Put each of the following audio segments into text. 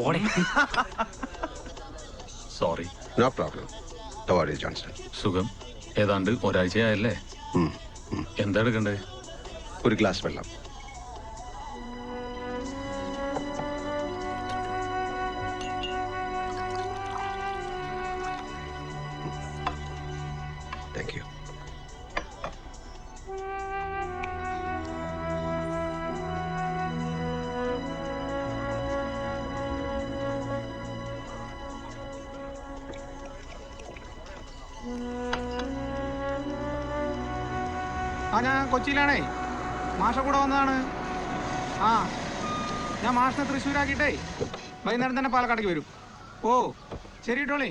പോടെ. Sorry. No problem. How are you Johnson? സുഖം. ഏതാണ്ട് ഒരാഴ്ചയായല്ലേ? എന്താ എടുക്കണ്ടേ? ഒരു ഗ്ലാസ് വെള്ളം. Thank you. ഞാൻ കൊച്ചിയിലാണേ. മാഷ കൂടെ വന്നതാണ്. ഞാൻ മാഷിനെ തൃശ്ശൂരാക്കിയിട്ടേ വൈകുന്നേരം തന്നെ പാലക്കാടേക്ക് വരും. ഓ ശരി കേട്ടോളേ.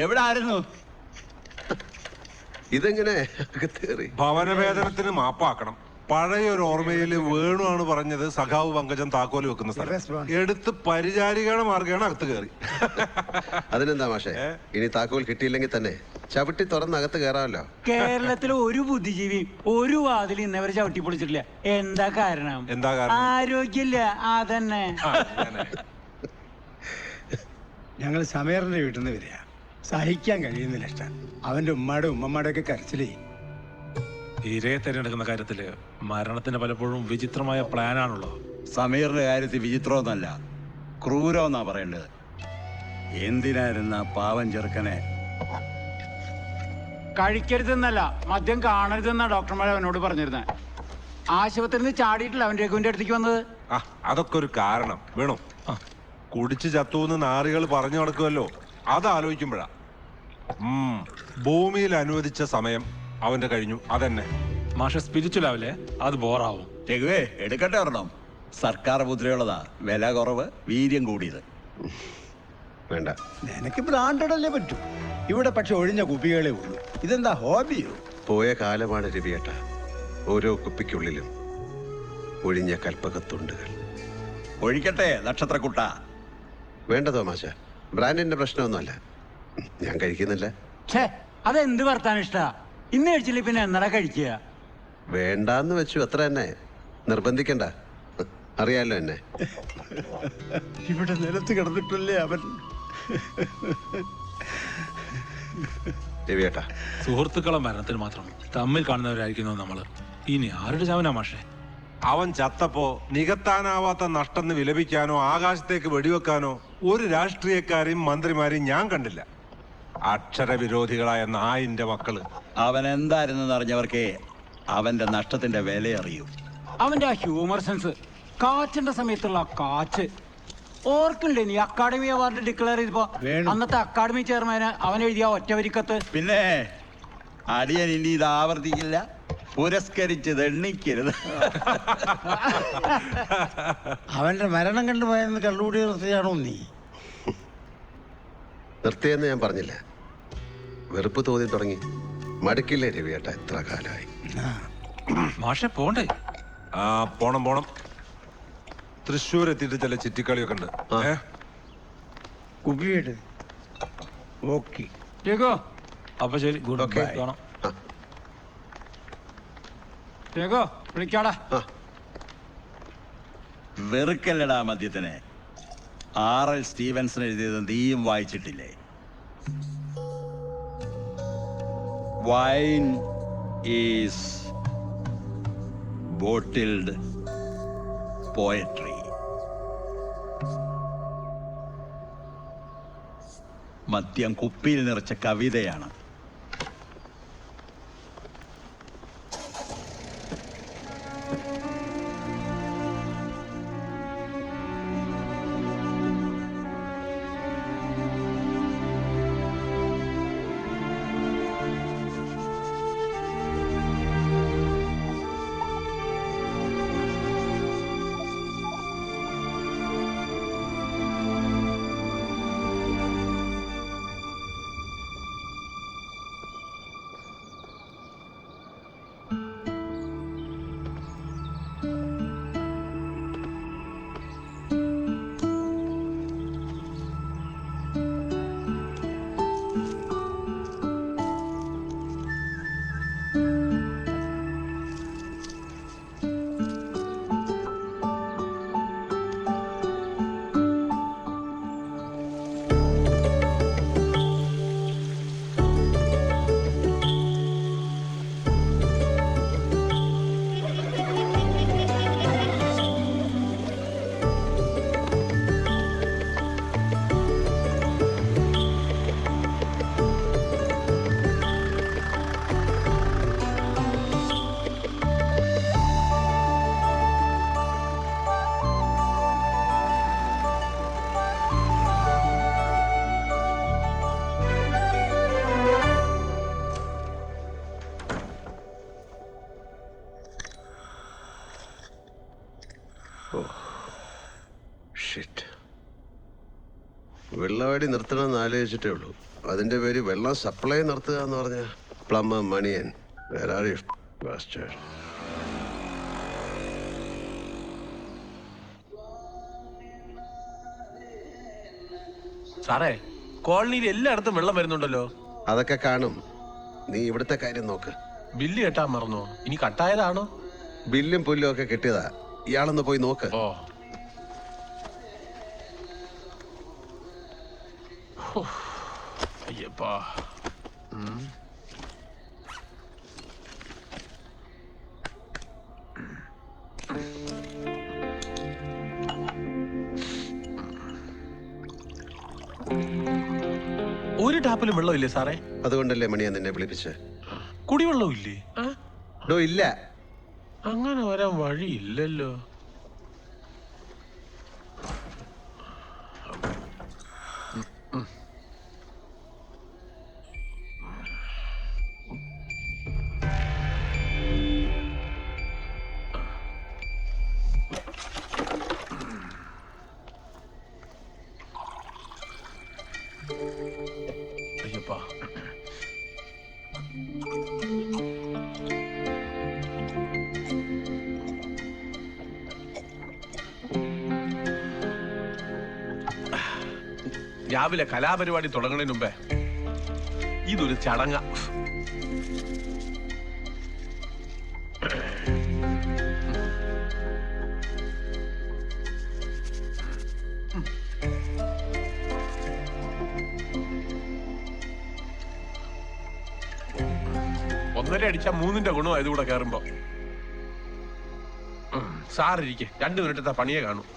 എവിടെ ആയിരുന്നു? ഇതെങ്ങനെ ഭവനവേദനത്തിന് മാപ്പാക്കണം. പഴയൊരു ഓർമ്മയിൽ വേണുവാണ് പറഞ്ഞത് സഖാവ് പങ്കജം താക്കോല് വെക്കുന്ന സ്ഥലം എടുത്ത് പരിചാരികയുടെ മാർഗമാണ് അകത്ത് കയറി. അതിനെന്താ മാഷേ, ഇനി താക്കോൽ കിട്ടിയില്ലെങ്കിൽ തന്നെ ചവിട്ടി തുറന്ന് അകത്ത് കയറാമല്ലോ. കേരളത്തിലെ ഒരു ബുദ്ധിജീവി ഒരു വാതിൽ ഇന്നവരെ ചവിട്ടി പൊളിച്ചിട്ടില്ല. എന്താ കാരണം? ആരോഗ്യമില്ല. അതന്നെ. ഞങ്ങൾ സമീറിന്റെ വീട്ടിൽ നിന്ന് വരിക. സഹിക്കാൻ കഴിയുന്നില്ല ഇഷ്ടം. അവന്റെ ഉമ്മയുടെ ഉമ്മമ്മയുടെ ഒക്കെ കരച്ചിലേ. ഇരയെ തിരഞ്ഞെടുക്കുന്ന കാര്യത്തില് മരണത്തിന് പലപ്പോഴും വിചിത്രമായ പ്ലാനാണുള്ളൂ. സമീറിന്റെ കാര്യത്തിൽ വിചിത്രമൊന്നല്ല, ക്രൂരമെന്നാ പറയേണ്ടത്. എന്തിനായിരുന്ന പാവം ചെറുക്കനെ കഴിക്കരുതെന്നല്ല, മദ്യം കാണരുതെന്നാ ഡോക്ടർമാർ അവനോട് പറഞ്ഞിരുന്നത്. ആശുപത്രിയിൽ നിന്ന് ചാടിയിട്ടില്ല അവൻ രഘുവിന്റെ അടുത്തേക്ക് വന്നത്. അതൊക്കെ ഒരു കാരണം വേണു. കുടിച്ച് ചത്തൂന്ന് നാറികൾ പറഞ്ഞു നടക്കുമല്ലോ, അതാലോചിക്കുമ്പോഴാ. ഭൂമിയിൽ അനുവദിച്ച സമയം അവന്റെ കഴിഞ്ഞു. അതന്നെ മാഷ സ്പിരിച്വൽ ആവില്ലേ, അത് ബോറാവും. രഘുവേ എടുക്കട്ടെ ഒരെണ്ണം. സർക്കാർ മുദ്രയുള്ളതാ, വില കുറവ്, വീര്യം കൂടിയത്. വേണ്ട, നിനക്ക് ബ്രാൻഡഡല്ലേ പറ്റൂ. ഇവിടെ പക്ഷെ ഒഴിഞ്ഞ കുപ്പികളേ ഉള്ളൂ. ഇതെന്താ ഹോബിയോ? പോയ കാലമാണ് രവിയേട്ട. ഓരോ കുപ്പിക്കുള്ളിലും ഒഴിഞ്ഞ കൽപ്പകത്തുണ്ടുകൾ. ഒഴിക്കട്ടെ നക്ഷത്രക്കുട്ട. വേണ്ട തോമാശ, ബ്രാൻഡിന്റെ പ്രശ്നമൊന്നുമല്ല. ഞാൻ കഴിക്കുന്നില്ല. അതെന്ത് വർത്താനം ഇഷ്ടാ? ഇന്ന് കഴിച്ചില്ല പിന്നെ എന്നടാ കഴിക്കുക? വേണ്ടാന്ന് വെച്ചു, അത്ര തന്നെ. നിർബന്ധിക്കണ്ട, അറിയാലോ എന്നെ. ഇവിടെ നിലത്ത് കിടന്നിട്ടല്ലേ അവൻ. രവിയേട്ടാ, സുഹൃത്തുക്കളെ മരണത്തിന് മാത്രം തമ്മിൽ കാണുന്നവരായിരിക്കുന്നു നമ്മള്. ഇനി ആരുടെ ചാവനാ മാഷേ? അവൻ ചത്തപ്പോ നികത്താനാവാത്ത നഷ്ടം വിലപിക്കാനോ ആകാശത്തേക്ക് വെടിവെക്കാനോ ഒരു രാഷ്ട്രീയക്കാരെയും മന്ത്രിമാരെയും ഞാൻ കണ്ടില്ല. അക്ഷരവിരോധികളായ നായിന്റെ മക്കള്. അവൻ എന്തായിരുന്നെന്ന് അറിഞ്ഞവർക്കേ അവന്റെ നഷ്ടത്തിന്റെ വില അറിയൂ. അവന്റെ ആ ഹ്യൂമർ സെൻസ്, കാച്ചിന്റെ സമയത്തുള്ള കാച്ച് ഓർക്കില്ലേ നീ? അക്കാഡമി അവാർഡ് ഡിക്ലെയർ ചെയ്തപ്പോ അന്നത്തെ അക്കാഡമി ചെയർമാന് അവൻ എഴുതിയ ഒറ്റവരിക്കത്ത്. പിന്നെ അടിയൻ ഇനി ഇത് ആവർത്തിക്കില്ല, പുരസ്കരിച്ചത് എണ്ണിക്കരുത്. അവന്റെ മരണം കണ്ടുപോയെന്ന് കള്ളുകൂടി നിർത്തിയാണോ നീ? നിർത്തിയെന്ന് ഞാൻ പറഞ്ഞില്ല. വെറുപ്പ് തോന്നി തുടങ്ങി. മടുക്കില്ലേ രവിയേട്ട? എത്ര കാലമായി. മാഷെ പോണ്ടേ? പോണം പോണം. തൃശ്ശൂർ എത്തിയിട്ട് ചില ചിറ്റിക്കളിയൊക്കെ ഉണ്ട്. കുപ്പിയിട്ട് ഓക്കെ. അപ്പൊ ശരി, ഗുഡ് ബൈ. കാണാം. വിളിക്കാടാ. വെറുക്കല്ലടാ മദ്യത്തിനെ. R.L. സ്റ്റീവൻസൺ എഴുതിയത് നീയും വായിച്ചിട്ടില്ലേ? Wine is bottled poetry. മദ്യം കുപ്പിയിൽ നിറച്ച കവിതയാണ്. പരിപാടി നിർത്തണമെന്ന് ആലോചിച്ചിട്ടേ ഉള്ളൂ. അതിന്റെ പേര് വെള്ളം സപ്ലൈ നിർത്തുക എന്ന് പറഞ്ഞ plumber Maniyan. Where are you, bastard? സാറേ, കോളനിയിൽ എല്ലായിടത്തും വെള്ളം വരുന്നുണ്ടല്ലോ. അതൊക്കെ കാണും. നീ ഇവിടുത്തെ കാര്യം നോക്ക്. ബില്ല് കെട്ടാൻ മറന്നോ? ഇനി കട്ടായതാണോ? ബില്ലും പുല്ലും ഒക്കെ കിട്ടിയതാ. ഇയാളൊന്ന് പോയി നോക്ക്. ഓ, അയ്യപ്പാ. ഒരു ടാപ്പിലും വെള്ളമില്ലേ സാറേ? അതുകൊണ്ടല്ലേ മണിയാ നിന്നെ വിളിപ്പിച്ച്. കുടിവെള്ളം ഇല്ലേ? ഡോ ഇല്ല. അങ്ങനെ വരാൻ വഴിയില്ലല്ലോ. അയ്യപ്പാ. രാവിലെ കലാപരിപാടി തുടങ്ങുന്നതിന് മുമ്പേ ഇതൊരു ചടങ്ങ. ഒന്നര അടിച്ചാ മൂന്നിന്റെ ഗുണമാണ് ഇതുകൂടെ കയറുമ്പോ. സാറിരിക്കെ 2 മിനിറ്റത്തെ പണിയെ കാണും.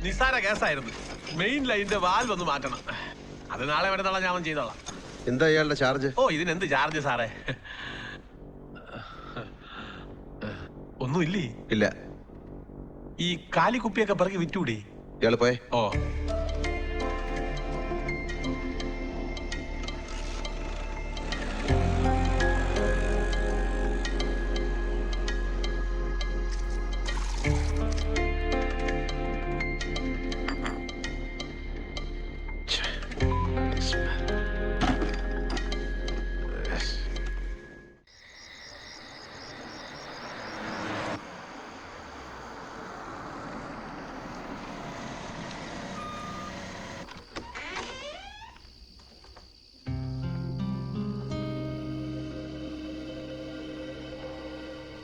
നിസ്സാര കേസായിരുന്നു. മെയിൻ ലൈനിന്റെ വാൽവ് ഒന്ന് മാറ്റണം. അത് നാളെ വരുന്നുള്ള ഞാൻ ചെയ്തോളാം. എന്താ ഇയാളുടെ ചാർജ്? ഓ, ഇതിനെന്ത് ചാർജ് സാറേ? ഒന്നുമില്ലേ? ഇല്ല. ഈ കാലിക്കുപ്പിയൊക്കെ പിറകി വിറ്റൂടെ? ഇയാള് പോയെ. ഓ,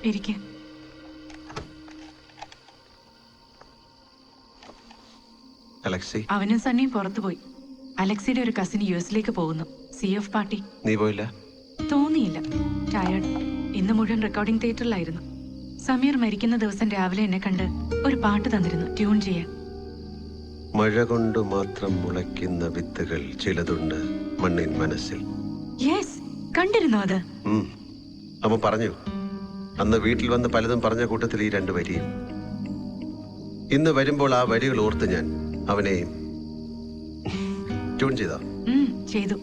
ഇരിക്കെ. അലക്സി. അവനും സണ്ണിയും പുറത്തു പോയി. അലക്സിയുടെ ഒരു കസിൻ യുഎസിലേക്ക് പോകുന്നു. CF party. നീ പോയില്ല? തോന്നിയില്ല. ടയർഡ്. ഇന്ന് മുഴുവൻ റെക്കോർഡിംഗ് തിയേറ്ററിലായിരുന്നു. സമീർ മരിക്കുന്ന ദിവസം രാവിലെ എന്നെ കണ്ട് ഒരു പാട്ട് തന്നിരുന്നു ട്യൂൺ ചെയ്യാൻ. മഴ കൊണ്ട് മാത്രം മുളയ്ക്കുന്ന വിത്തുകൾ ചിലതുണ്ട് മണ്ണിൻ മനസ്സിൽ. യെസ്, കണ്ടിരുന്നോ അത്? അവൻ പറഞ്ഞു. അന്ന് വീട്ടിൽ വന്ന് പലതും പറഞ്ഞ കൂട്ടത്തിൽ ഈ 2 വരിയും. ഇന്ന് വരുമ്പോൾ ആ വരികൾ ഓർത്ത് ഞാൻ അവനെയും ട്യൂൺ ചെയ്തോ? ചെയ്തു.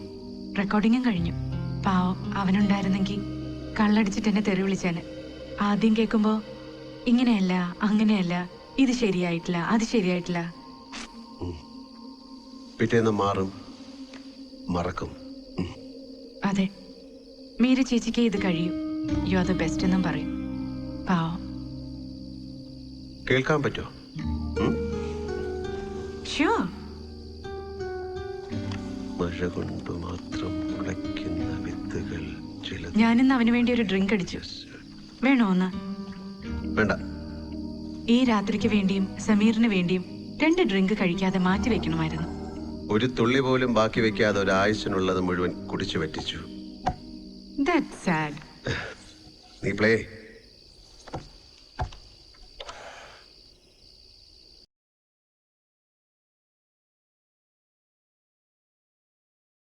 റെക്കോർഡിംഗും കഴിഞ്ഞു. പാവം, അവനുണ്ടായിരുന്നെങ്കിൽ കള്ളടിച്ചിട്ട് എന്നെ തെറി വിളിച്ചേനെ. ആദ്യം കേൾക്കുമ്പോ ഇങ്ങനെയല്ല, അങ്ങനെയല്ല, ഇത് ശരിയായിട്ടില്ല, അത് ശരിയായിട്ടില്ല. പിറ്റേന്ന് മാറും, മറക്കും. അതെ, മീര ചേച്ചിക്ക് ഇത് കഴിയും. യു ആർ ദ ബെസ്റ്റ് എന്നും പറയും. പാവം. കേൾക്കാൻ പറ്റുമോ? ഷ്യൂർ. മഴ കൊണ്ട് മാത്രം മുളയ്ക്കുന്ന വിത്തുകൾ ചില. ഞാനിന്ന് അവന് വേണ്ടി ഒരു ഡ്രിങ്ക് അടിച്ചു. വേണോ ഒന്ന്? വേണ്ട. ഈ രാത്രിക്ക് വേണ്ടിയും സമീറിന് വേണ്ടിയും 2 ഡ്രിങ്ക് കഴിക്കാതെ മാറ്റി വെക്കണമായിരുന്നു. ഒരു തുള്ളി പോലും ബാക്കി വെക്കാതെ ഒരാഴ്ചനുള്ളത് മുഴുവൻ കുടിച്ചു പറ്റിച്ചു. That's sad. നീ പ്ലേ